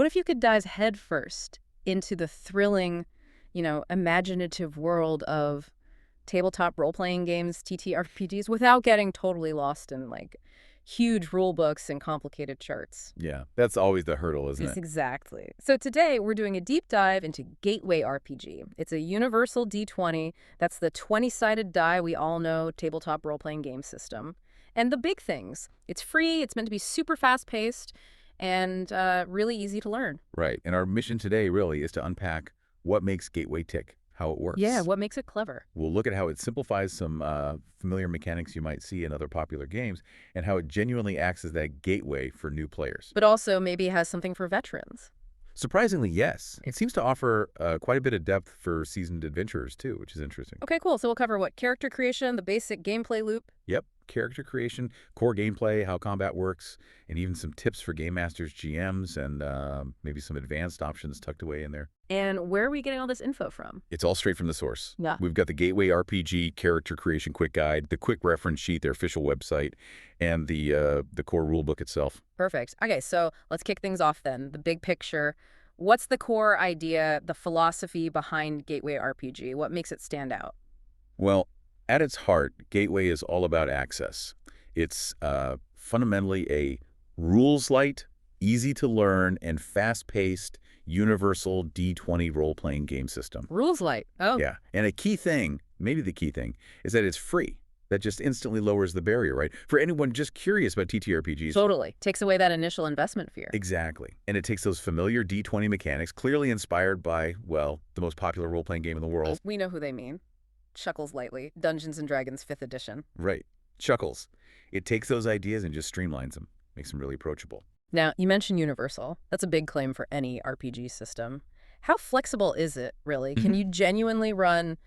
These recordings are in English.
What if you could dive headfirst into the thrilling, imaginative world of tabletop role-playing games, TTRPGs, without getting totally lost in, huge rule books and complicated charts? Yeah, that's always the hurdle, isn't Yes, it? exactly. So today we're doing a deep dive into Gateway RPG. It's a universal d20. That's the 20-sided die we all know, tabletop role-playing game system. And the big things. It's free, it's meant to be super fast-paced, and really easy to learn. Right. And our mission today really is to unpack what makes Gateway tick, how it works. Yeah, what makes it clever? We'll look at how it simplifies some familiar mechanics you might see in other popular games and how it genuinely acts as that gateway for new players. But also maybe has something for veterans. Surprisingly, yes. It seems to offer quite a bit of depth for seasoned adventurers, too, which is interesting. Okay, cool. So we'll cover what? Character creation, the basic gameplay loop. Yep. Character creation, core gameplay, how combat works, and even some tips for game masters, GMs, and maybe some advanced options tucked away in there. And where are we getting all this info from? It's all straight from the source. Yeah. We've got the Gateway RPG Character Creation Quick Guide, the quick reference sheet, their official website, and the core rulebook itself. Perfect. Okay, so let's kick things off then. The big picture. What's the core idea, the philosophy behind Gateway RPG? What makes it stand out? Well, at its heart, Gateway is all about access. It's fundamentally a rules-light, easy-to-learn, and fast-paced universal D20 role-playing game system. Rules light. Oh. Yeah, and a key thing, maybe the key thing, is that it's free. That just instantly lowers the barrier, right? For anyone just curious about TTRPGs. Totally. Takes away that initial investment fear. Exactly. And it takes those familiar D20 mechanics, clearly inspired by, well, the most popular role-playing game in the world. We know who they mean. Chuckles lightly. Dungeons & Dragons 5th edition. Right. Chuckles. It takes those ideas and just streamlines them. Makes them really approachable. Now, you mentioned universal. That's a big claim for any RPG system. How flexible is it, really? Can you genuinely run,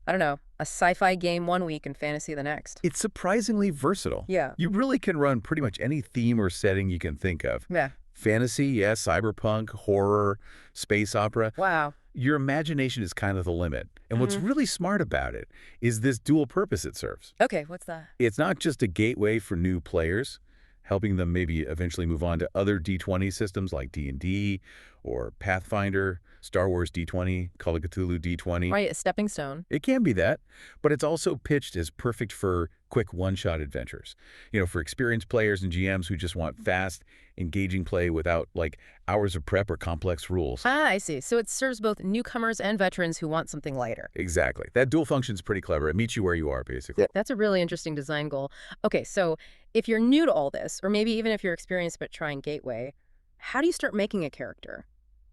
I don't know, a sci-fi game one week and fantasy the next? It's surprisingly versatile. Yeah. You really can run pretty much any theme or setting you can think of. Yeah. Fantasy, yeah, cyberpunk, horror, space opera. Wow. Your imagination is kind of the limit. And what's really smart about it is this dual purpose it serves. Okay, what's that? It's not just a gateway for new players, helping them maybe eventually move on to other D20 systems like D&D or Pathfinder, Star Wars D20, Call of Cthulhu D20. Right, a stepping stone. It can be that, but it's also pitched as perfect for quick one-shot adventures. For experienced players and GMs who just want fast, engaging play without, hours of prep or complex rules. Ah, I see. So it serves both newcomers and veterans who want something lighter. Exactly. That dual function's pretty clever. It meets you where you are, basically. That's a really interesting design goal. Okay, so if you're new to all this, or maybe even if you're experienced but trying Gateway, how do you start making a character?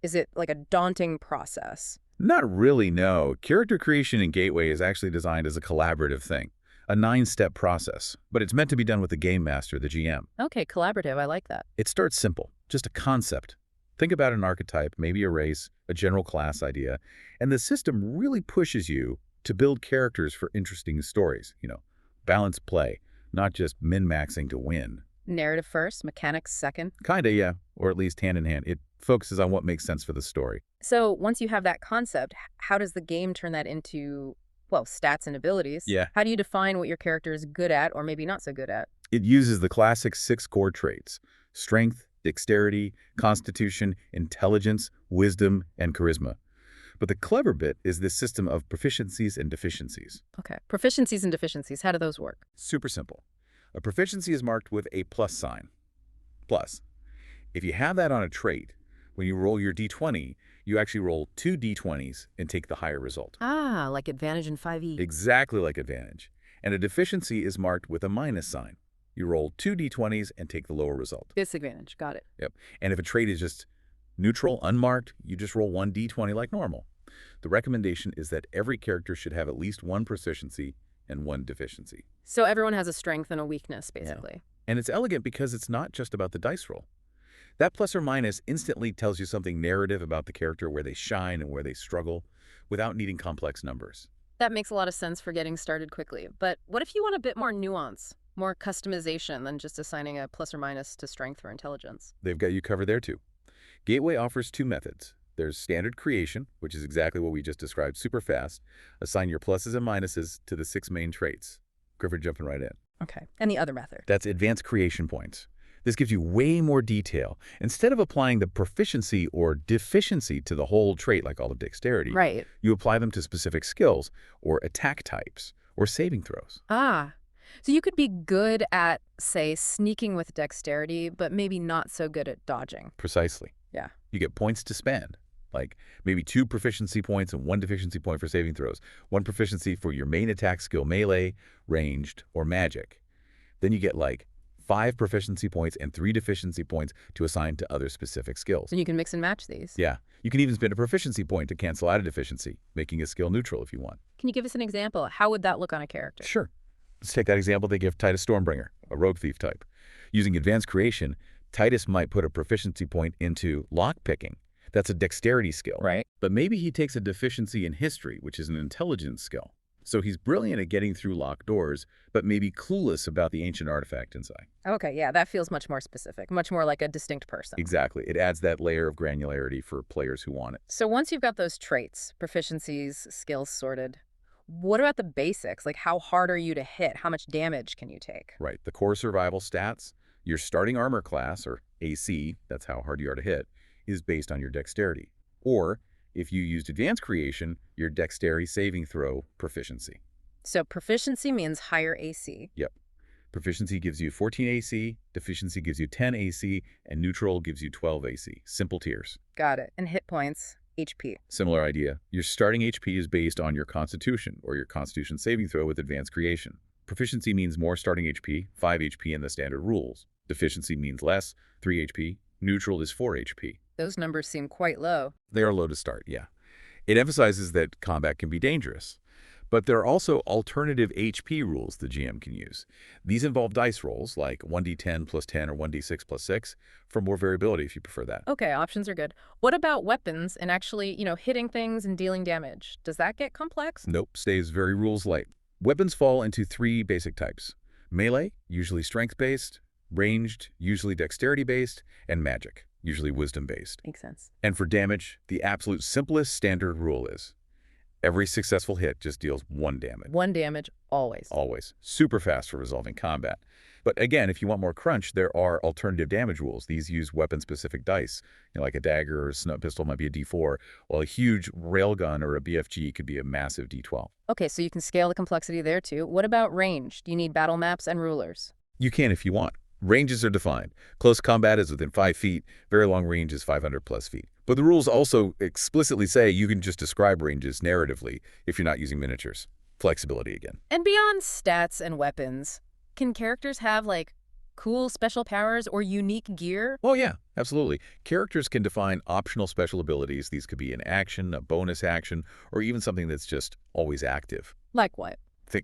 Is it like a daunting process? Not really, no. Character creation in Gateway is actually designed as a collaborative thing, a 9-step process, but it's meant to be done with the game master, the GM. Okay, collaborative. I like that. It starts simple, just a concept. Think about an archetype, maybe a race, a general class idea, and the system really pushes you to build characters for interesting stories, balanced play, not just min-maxing to win. Narrative first, mechanics second. Kinda, yeah, or at least hand in hand. It focuses on what makes sense for the story. So once you have that concept, how does the game turn that into, stats and abilities? Yeah. How do you define what your character is good at or maybe not so good at? It uses the classic 6 core traits: strength, dexterity, constitution, intelligence, wisdom, and charisma. But the clever bit is this system of proficiencies and deficiencies. Okay, proficiencies and deficiencies, how do those work? Super simple. A proficiency is marked with a plus sign. Plus. If you have that on a trait, when you roll your d20, you actually roll 2 d20s and take the higher result. Ah, like advantage in 5e. Exactly like advantage. And a deficiency is marked with a minus sign. You roll 2 d20s and take the lower result. Disadvantage, got it. Yep. And if a trait is just neutral, unmarked, you just roll 1 d20 like normal. The recommendation is that every character should have at least 1 proficiency and 1 deficiency. So everyone has a strength and a weakness, basically. Yeah. And it's elegant because it's not just about the dice roll. That plus or minus instantly tells you something narrative about the character, where they shine and where they struggle, without needing complex numbers. That makes a lot of sense for getting started quickly. But what if you want a bit more nuance, more customization than just assigning a plus or minus to strength or intelligence? They've got you covered there, too. Gateway offers 2 methods. There's standard creation, which is exactly what we just described super fast. Assign your pluses and minuses to the 6 main traits. Griffin jumping right in. Okay. And the other method? That's advanced creation points. This gives you way more detail. Instead of applying the proficiency or deficiency to the whole trait like all of dexterity, Right. you apply them to specific skills or attack types or saving throws. Ah. So you could be good at, say, sneaking with dexterity, but maybe not so good at dodging. Precisely. Yeah. You get points to spend, like maybe 2 proficiency points and 1 deficiency point for saving throws, 1 proficiency for your main attack skill, melee, ranged, or magic. Then you get like 5 proficiency points and 3 deficiency points to assign to other specific skills. And you can mix and match these. Yeah, you can even spend a proficiency point to cancel out a deficiency, making a skill neutral if you want. Can you give us an example? How would that look on a character? Sure. Let's take that example they give Titus Stormbringer, a rogue thief type. Using advanced creation, Titus might put a proficiency point into lockpicking. That's a dexterity skill. Right. But maybe he takes a deficiency in history, which is an intelligence skill. So he's brilliant at getting through locked doors, but maybe clueless about the ancient artifact inside. Okay, yeah, that feels much more specific, much more like a distinct person. Exactly. It adds that layer of granularity for players who want it. So once you've got those traits, proficiencies, skills sorted, what about the basics? Like how hard are you to hit? How much damage can you take? Right. The core survival stats, your starting armor class, or AC, that's how hard you are to hit, is based on your dexterity. Or, if you used advanced creation, your dexterity saving throw proficiency. So proficiency means higher AC. Yep. Proficiency gives you 14 AC, deficiency gives you 10 AC, and neutral gives you 12 AC. Simple tiers. Got it. And hit points, HP. Similar idea. Your starting HP is based on your constitution, or your constitution saving throw with advanced creation. Proficiency means more starting HP, 5 HP in the standard rules. Deficiency means less, 3 HP. Neutral is 4 HP. Those numbers seem quite low. They are low to start, yeah. It emphasizes that combat can be dangerous. But there are also alternative HP rules the GM can use. These involve dice rolls, like 1d10 plus 10 or 1d6 plus 6, for more variability if you prefer that. Okay, options are good. What about weapons and actually, hitting things and dealing damage? Does that get complex? Nope, stays very rules light. Weapons fall into 3 basic types. Melee, usually strength-based, ranged, usually dexterity-based, and magic, usually wisdom-based. Makes sense. And for damage, the absolute simplest standard rule is every successful hit just deals 1 damage. 1 damage, always. Always. Super fast for resolving combat. But again, if you want more crunch, there are alternative damage rules. These use weapon-specific dice. Like a dagger or a snub pistol might be a D4, while a huge railgun or a BFG could be a massive D12. Okay, so you can scale the complexity there too. What about range? Do you need battle maps and rulers? You can if you want. Ranges are defined. Close combat is within 5 feet. Very long range is 500 plus feet. But the rules also explicitly say you can just describe ranges narratively if you're not using miniatures. Flexibility again. And beyond stats and weapons, can characters have, cool special powers or unique gear? Oh, yeah, absolutely. Characters can define optional special abilities. These could be an action, a bonus action, or even something that's just always active. Like what?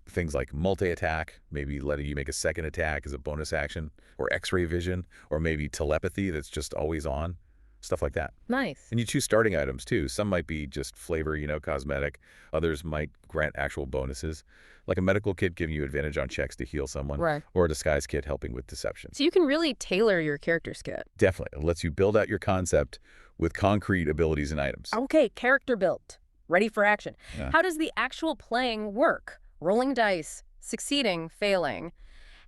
Things like multi-attack, maybe letting you make a second attack as a bonus action, or X-ray vision, or maybe telepathy that's just always on, stuff like that. Nice. And you choose starting items, too. Some might be just flavor, cosmetic. Others might grant actual bonuses, like a medical kit giving you advantage on checks to heal someone, Right. or a disguise kit helping with deception. So you can really tailor your character's kit. Definitely. It lets you build out your concept with concrete abilities and items. Okay, character built. Ready for action. Yeah. How does the actual playing work? Rolling dice, succeeding, failing.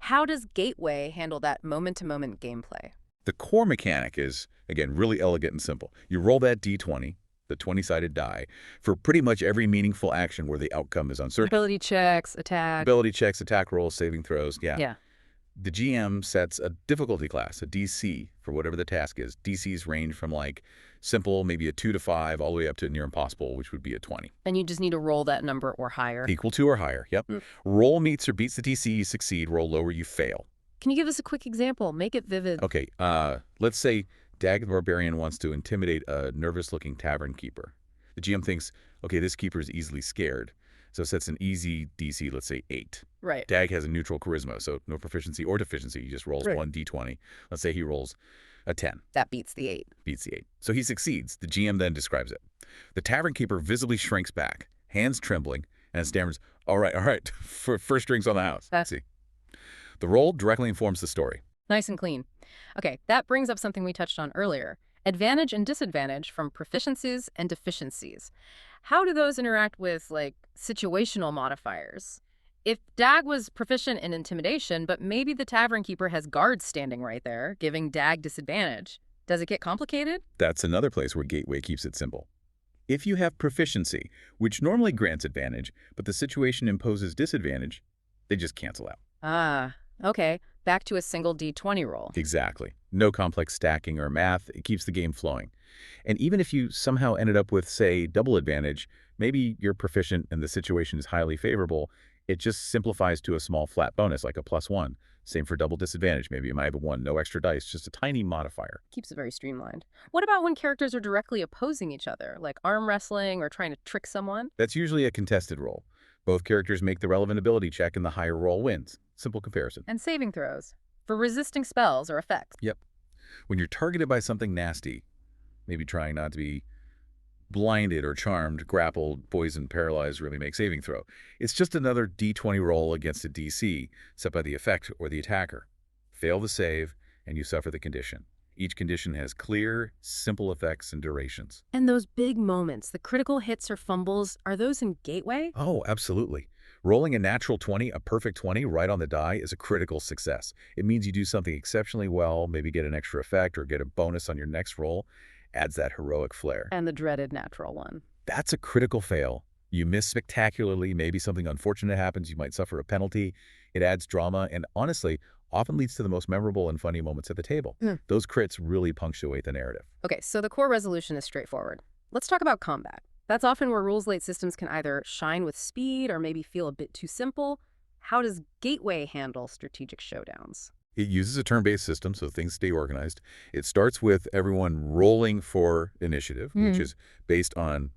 How does Gateway handle that moment-to-moment gameplay? The core mechanic is, again, really elegant and simple. You roll that d20, the 20-sided die, for pretty much every meaningful action where the outcome is uncertain. Ability checks, attack. Ability checks, attack rolls, saving throws, Yeah. The GM sets a difficulty class, a DC, for whatever the task is. DCs range from simple, maybe a 2 to 5, all the way up to near impossible, which would be a 20. And you just need to roll that number or higher. Equal to or higher, yep. Roll meets or beats the DC, you succeed. Roll lower, you fail. Can you give us a quick example? Make it vivid. Okay, let's say Dag the Barbarian wants to intimidate a nervous-looking tavern keeper. The GM thinks, okay, this keeper is easily scared, so sets an easy DC, let's say 8. Right. Dag has a neutral charisma, so no proficiency or deficiency. He just rolls Right. 1 d20. Let's say he rolls a 10. That beats the 8. Beats the 8. So he succeeds. The GM then describes it. The tavern keeper visibly shrinks back, hands trembling, and stammers, all right, first drinks on the house. See. The roll directly informs the story. Nice and clean. Okay, that brings up something we touched on earlier. Advantage and disadvantage from proficiencies and deficiencies. How do those interact with, situational modifiers? If Dag was proficient in intimidation, but maybe the tavern keeper has guards standing right there, giving Dag disadvantage, does it get complicated? That's another place where Gateway keeps it simple. If you have proficiency, which normally grants advantage, but the situation imposes disadvantage, they just cancel out. Ah, okay. Back to a single d20 roll. Exactly. No complex stacking or math. It keeps the game flowing. And even if you somehow ended up with, say, double advantage, maybe you're proficient and the situation is highly favorable, it just simplifies to a small flat bonus, like a +1. Same for double disadvantage. Maybe you might have a 1, no extra dice, just a tiny modifier. Keeps it very streamlined. What about when characters are directly opposing each other, like arm wrestling or trying to trick someone? That's usually a contested roll. Both characters make the relevant ability check and the higher roll wins. Simple comparison. And saving throws for resisting spells or effects. Yep. When you're targeted by something nasty, maybe trying not to be blinded or charmed, grappled, poisoned, paralyzed, really make saving throw. It's just another d20 roll against a DC set by the effect or the attacker. Fail the save, and you suffer the condition. Each condition has clear, simple effects and durations. And those big moments, the critical hits or fumbles, are those in Gateway? Oh, absolutely. Rolling a natural 20, a perfect 20, right on the die is a critical success. It means you do something exceptionally well, maybe get an extra effect or get a bonus on your next roll. Adds that heroic flair. And the dreaded natural one. That's a critical fail. You miss spectacularly, maybe something unfortunate happens, you might suffer a penalty. It adds drama and, honestly, often leads to the most memorable and funny moments at the table. Those crits really punctuate the narrative. Okay, so the core resolution is straightforward. Let's talk about combat. That's often where rules-light systems can either shine with speed or maybe feel a bit too simple. How does Gateway handle strategic showdowns? It uses a turn-based system, so things stay organized. It starts with everyone rolling for initiative, which is based on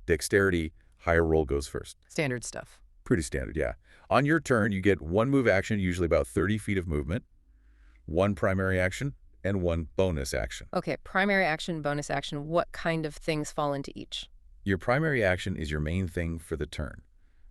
dexterity. Higher roll goes first. Standard stuff. Pretty standard, yeah. On your turn, you get one move action, usually about 30 feet of movement, one primary action, and one bonus action. Okay, primary action, bonus action, what kind of things fall into each? Your primary action is your main thing for the turn.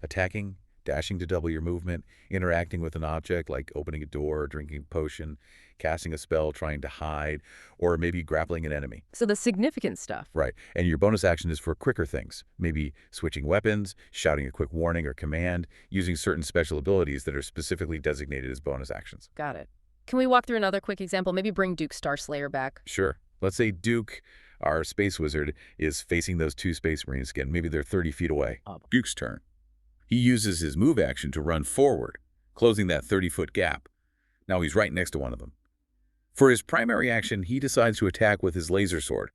Attacking, dashing to double your movement, interacting with an object like opening a door, drinking a potion, casting a spell, trying to hide, or maybe grappling an enemy. So the significant stuff. Right. And your bonus action is for quicker things, maybe switching weapons, shouting a quick warning or command, using certain special abilities that are specifically designated as bonus actions. Got it. Can we walk through another quick example? Maybe bring Duke Starslayer back. Sure. Let's say Duke, our space wizard, is facing those two space marines again. Maybe they're 30 feet away. Duke's turn. He uses his move action to run forward, closing that 30-foot gap. Now he's right next to one of them. For his primary action, he decides to attack with his laser sword.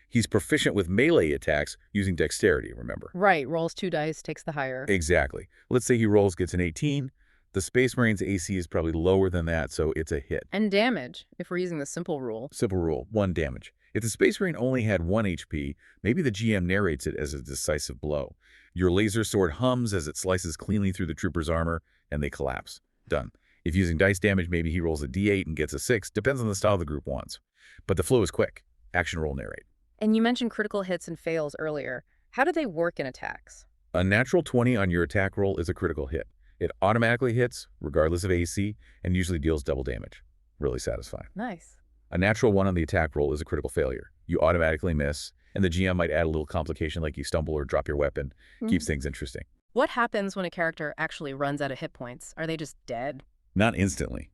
He's proficient with melee attacks using dexterity, remember? Right, rolls 2 dice, takes the higher. Exactly. Let's say he rolls, gets an 18. The Space Marine's AC is probably lower than that, so it's a hit. And damage, if we're using the simple rule. Simple rule, 1 damage. If the Space Marine only had 1 HP, maybe the GM narrates it as a decisive blow. Your laser sword hums as it slices cleanly through the trooper's armor, and they collapse. Done. If using dice damage, maybe he rolls a d8 and gets a 6. Depends on the style the group wants. But the flow is quick. Action, roll, narrate. And you mentioned critical hits and fails earlier. How do they work in attacks? A natural 20 on your attack roll is a critical hit. It automatically hits, regardless of AC, and usually deals double damage. Really satisfying. Nice. A natural 1 on the attack roll is a critical failure. You automatically miss, and the GM might add a little complication like you stumble or drop your weapon. Keeps things interesting. What happens when a character actually runs out of hit points? Are they just dead? Not instantly.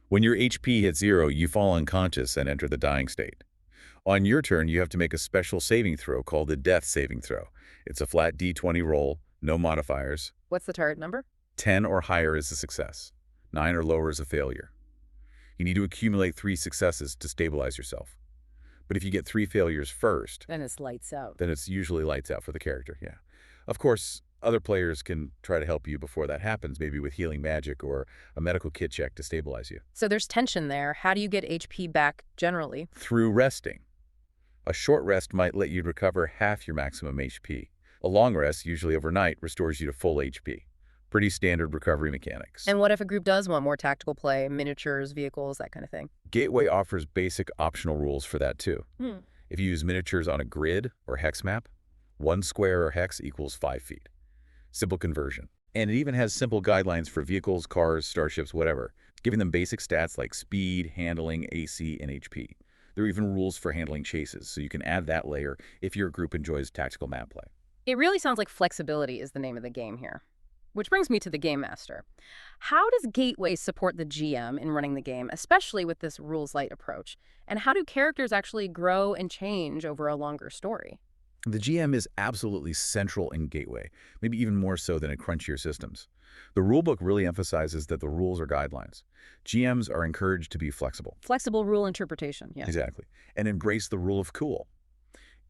When your HP hits 0, you fall unconscious and enter the dying state. On your turn, you have to make a special saving throw called the death saving throw. It's a flat d20 roll, no modifiers. What's the target number? 10 or higher is a success. 9 or lower is a failure. You need to accumulate 3 successes to stabilize yourself. But if you get 3 failures first, Then it's lights out. then it's usually lights out for the character, yeah. Of course, other players can try to help you before that happens, maybe with healing magic or a medical kit check to stabilize you. So there's tension there. How do you get HP back generally? Through resting. A short rest might let you recover half your maximum HP. A long rest, usually overnight, restores you to full HP. Pretty standard recovery mechanics. And what if a group does want more tactical play, miniatures, vehicles, that kind of thing? Gateway offers basic optional rules for that too. If you use miniatures on a grid or hex map, 1 square or hex equals 5 feet. Simple conversion. And it even has simple guidelines for vehicles, cars, starships, whatever, giving them basic stats like speed, handling, AC, and HP. There are even rules for handling chases, so you can add that layer if your group enjoys tactical map play. It really sounds like flexibility is the name of the game here. Which brings me to the Game Master. How does Gateway support the GM in running the game, especially with this rules light approach? And how do characters actually grow and change over a longer story? The GM is absolutely central in Gateway, maybe even more so than in crunchier systems. The rulebook really emphasizes that the rules are guidelines. GMs are encouraged to be flexible. Flexible rule interpretation, yeah. Exactly. And embrace the rule of cool.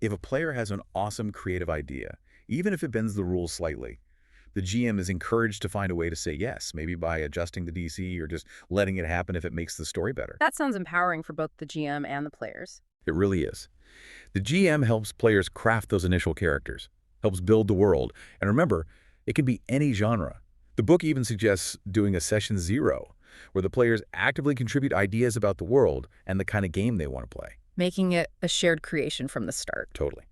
If a player has an awesome creative idea, even if it bends the rules slightly, the GM is encouraged to find a way to say yes, maybe by adjusting the DC or just letting it happen if it makes the story better. That sounds empowering for both the GM and the players. It really is. The GM helps players craft those initial characters, helps build the world, and remember, it can be any genre. The book even suggests doing a session 0, where the players actively contribute ideas about the world and the kind of game they want to play. Making it a shared creation from the start. Totally.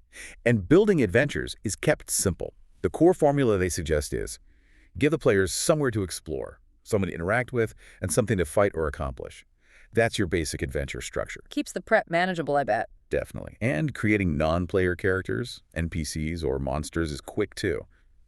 And building adventures is kept simple. The core formula they suggest is, give the players somewhere to explore, someone to interact with, and something to fight or accomplish. That's your basic adventure structure. Keeps the prep manageable, I bet. Definitely. And creating non-player characters, NPCs, or monsters is quick too.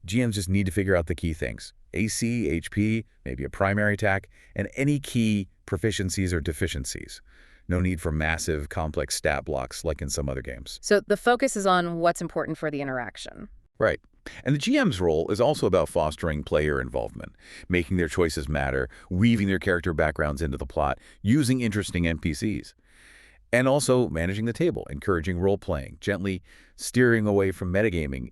GMs just need to figure out the key things. AC, HP, maybe a primary attack, and any key proficiencies or deficiencies. No need for massive, complex stat blocks like in some other games. So the focus is on what's important for the interaction. Right. And the GM's role is also about fostering player involvement, making their choices matter, weaving their character backgrounds into the plot, using interesting NPCs. And also managing the table, encouraging role-playing, gently steering away from metagaming,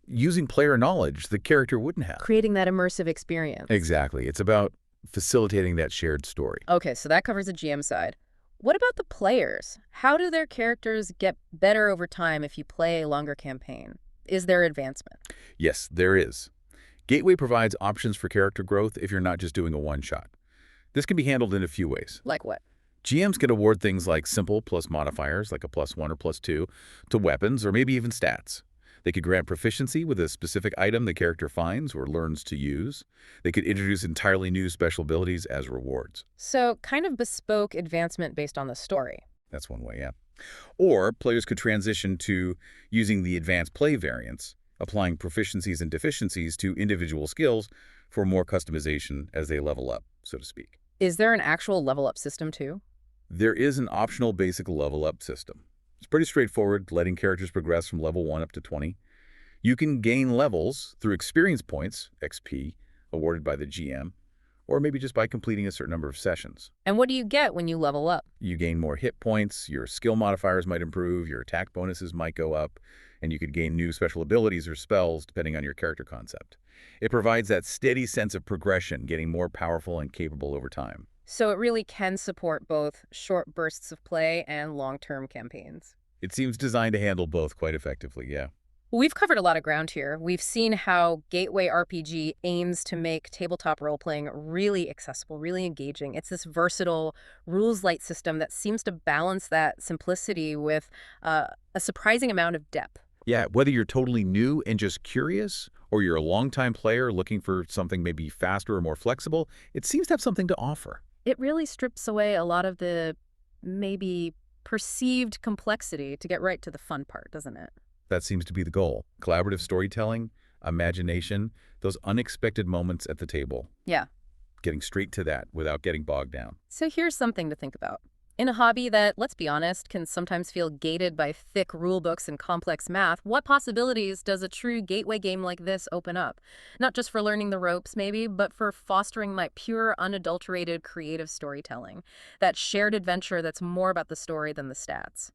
using player knowledge the character wouldn't have. Creating that immersive experience. Exactly. It's about facilitating that shared story. Okay, so that covers the GM side. What about the players? How do their characters get better over time if you play a longer campaign? Is there advancement? Yes, there is. Gateway provides options for character growth if you're not just doing a one-shot. This can be handled in a few ways. Like what? GMs can award things like simple plus modifiers, like a +1 or +2, to weapons or maybe even stats. They could grant proficiency with a specific item the character finds or learns to use. They could introduce entirely new special abilities as rewards. So kind of bespoke advancement based on the story. That's one way, yeah. Or players could transition to using the advanced play variants, applying proficiencies and deficiencies to individual skills for more customization as they level up, so to speak. Is there an actual level up system too? There is an optional basic level up system. It's pretty straightforward, letting characters progress from level 1 up to 20. You can gain levels through experience points, XP, awarded by the GM, or maybe just by completing a certain number of sessions. And what do you get when you level up? You gain more hit points, your skill modifiers might improve, your attack bonuses might go up, and you could gain new special abilities or spells depending on your character concept. It provides that steady sense of progression, getting more powerful and capable over time. So it really can support both short bursts of play and long-term campaigns. It seems designed to handle both quite effectively, yeah. We've covered a lot of ground here. We've seen how Gateway RPG aims to make tabletop role-playing really accessible, really engaging. It's this versatile, rules-light system that seems to balance that simplicity with a surprising amount of depth. Yeah, whether you're totally new and just curious, or you're a longtime player looking for something maybe faster or more flexible, it seems to have something to offer. It really strips away a lot of the maybe perceived complexity to get right to the fun part, doesn't it? That seems to be the goal. Collaborative storytelling, imagination, those unexpected moments at the table. Yeah. Getting straight to that without getting bogged down. So here's something to think about. In a hobby that, let's be honest, can sometimes feel gated by thick rulebooks and complex math, what possibilities does a true gateway game like this open up? Not just for learning the ropes, maybe, but for fostering like pure, unadulterated, creative storytelling. That shared adventure that's more about the story than the stats.